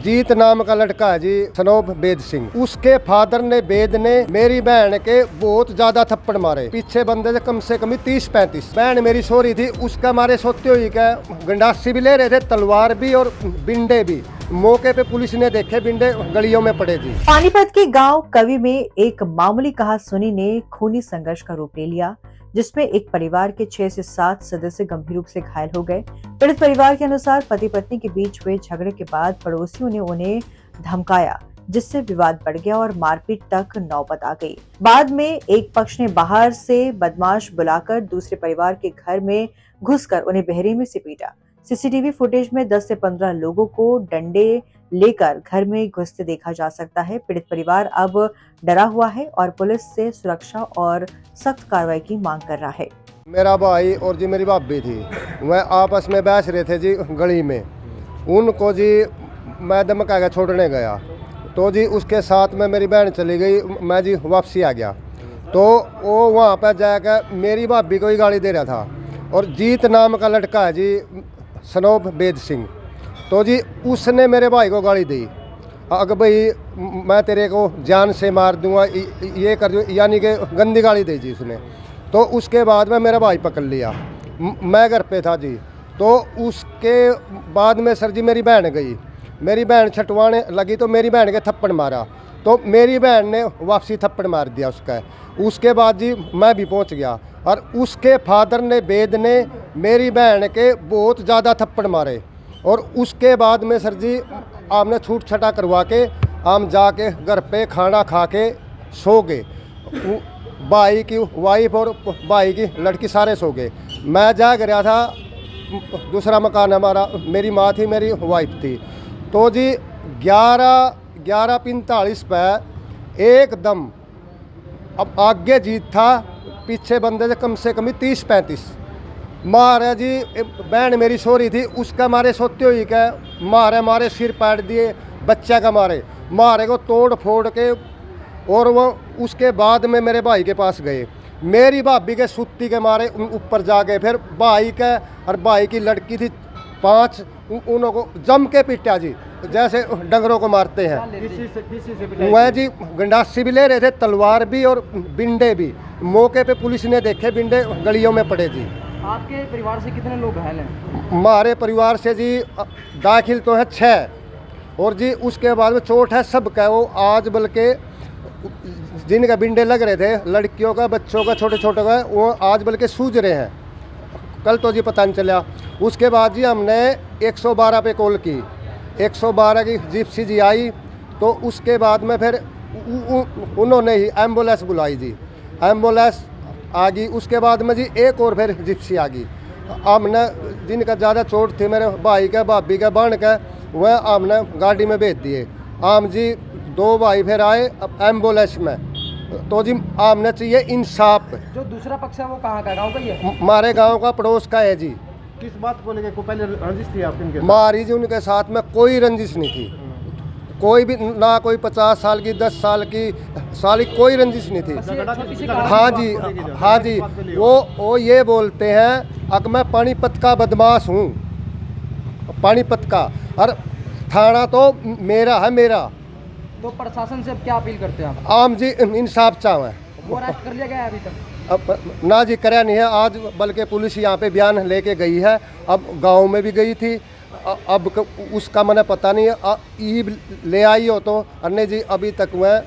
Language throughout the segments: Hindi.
जीत नाम का लड़का है जी, सनोब वेद सिंह। उसके फादर ने वेद ने मेरी बहन के बहुत ज्यादा थप्पड़ मारे। पीछे बंदे से कम 30-35। बहन मेरी सो रही थी, उसका मारे सोते हुई का गंडासी भी ले रहे थे, तलवार भी और बिंडे भी। मौके पे पुलिस ने देखे बिंडे गलियों में पड़े जी। पानीपत के गांव कवि में एक मामूली कहासुनी ने खूनी संघर्ष का रूप ले लिया, जिसमें एक परिवार के 6 से 7 सदस्य गंभीर रूप से घायल हो गए। पीड़ित परिवार के अनुसार पति पत्नी के बीच हुए झगड़े के बाद पड़ोसियों ने उन्हें धमकाया, जिससे विवाद बढ़ गया और मारपीट तक नौबत आ गई। बाद में एक पक्ष ने बाहर से बदमाश बुलाकर दूसरे परिवार के घर में घुसकर उन्हें बेरहमी से पीटा। सीसीटीवी फुटेज में 10 से 15 लोगों को डंडे लेकर घर में घुसते देखा जा सकता है। पीड़ित परिवार अब डरा हुआ है और पुलिस से सुरक्षा और सख्त कार्रवाई की मांग कर रहा है। मेरा भाई और जी मेरी भाभी थी, वह आपस में बहस रहे थे जी गली में। उनको जी मैं धमका के छोड़ने गया तो जी उसके साथ में मेरी बहन चली गई, मैं जी वापसी आ गया तो वो वहाँ पर जाकर मेरी भाभी को ही गाली दे रहा था। और जीत नाम का लड़का है जी, सनोब वेद सिंह, तो जी उसने मेरे भाई को गाली दी, अगर भाई मैं तेरे को जान से मार दूंगा, ये कर दूँ, यानी कि गंदी गाली दी जी उसने। तो उसके बाद में मेरा भाई पकड़ लिया, मैं घर पे था जी। तो उसके बाद में सर जी मेरी बहन गई, मेरी बहन छटवाने लगी तो मेरी बहन के थप्पड़ मारा, तो मेरी बहन ने वापसी थप्पड़ मार दिया उसका। उसके बाद जी मैं भी पहुंच गया और उसके फादर ने वेद ने मेरी बहन के बहुत ज़्यादा थप्पड़ मारे। और उसके बाद में सर जी हमने छूट छटा करवा के हम जाके घर पे खाना खा के सो गए। भाई की वाइफ और भाई की लड़की सारे सो गए। मैं जा गया था, दूसरा मकान हमारा, मेरी माँ थी, मेरी वाइफ थी। तो जी 11:45 पे एकदम अब आगे जीत था, पीछे बंदे से कम 30-35 मारे जी। बहन मेरी सो रही थी, उसका मारे सोते हुई का मारे सिर पाट दिए, बच्चा का मारे को तोड़ फोड़ के। और वो उसके बाद में मेरे भाई के पास गए, मेरी भाभी के सुत्ती के मारे ऊपर जा गए। फिर भाई का और भाई की लड़की थी 5, उन्हों को जम के पीटा जी, जैसे डंगरों को मारते हैं। वह जी गंडासी भी ले रहे थे, तलवार भी और बिंडे भी। मौके पे पुलिस ने देखे बिंडे गलियों में पड़े जी। आपके परिवार से कितने लोग घायल हैं? हमारे परिवार से जी दाखिल तो है 6, और जी उसके बाद में चोट है सबका। वो आज बल्कि जिनका बिंडे लग रहे थे, लड़कियों का, बच्चों का, छोटे छोटे का, वो आज बल्कि सूझ रहे हैं। कल तो जी पता नहीं चला। उसके बाद जी हमने 112 पे कॉल की, 112 की जिप्सी जी आई, तो उसके बाद में फिर उन्होंने ही एम्बुलेंस बुलाई जी, एम्बुलेंस आ गई। उसके बाद में जी एक और फिर जिप्सी आ गई। हमने जिनका ज़्यादा चोट थी, मेरे भाई का, भाभी का, बहन का, वह हमने गाड़ी में भेज दिए। आम जी 2 भाई फिर आए एम्बुलेंस में। तो जी आमने चाहिए इंसाफ। जो दूसरा पक्ष है वो कहाँ का, गांव का ही है? हमारे गांव का, पड़ोस का है जी। किस बात को लेकर, को पहले रंजिश थी आपके? मारी जी उनके साथ में कोई रंजिश नहीं थी, कोई भी ना, कोई 50 साल की, 10 साल की कोई रंजिश नहीं थी। हाँ जी, हाँ जी, वो ये बोलते हैं अब मैं पानीपत का बदमाश हूँ, पानीपत का, और थाना तो मेरा है, मेरा। तो प्रशासन से अब क्या अपील करते हैं आप? आम जी इंसाफ चाहे। वो अरेस्ट कर लिया गया है अभी तक? अब ना जी कराया नहीं है आज, बल्कि पुलिस यहाँ पे बयान लेके गई है। अब गांव में भी गई थी, अब उसका मैंने पता नहीं है, ईब ले आई हो तो, अन्य जी अभी तक वह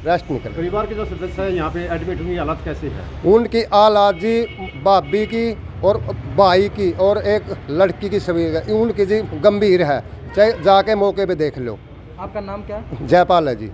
रेस्ट नहीं कर। परिवार के जो सदस्य हैं यहाँ पे एडमिट हुई, हालत कैसे है उनकी? हालात जी भाभी की और भाई की और एक लड़की की सभी उनकी जी गंभीर है, चाहे जाके मौके पे देख लो। आपका नाम क्या है? जयपाल है जी।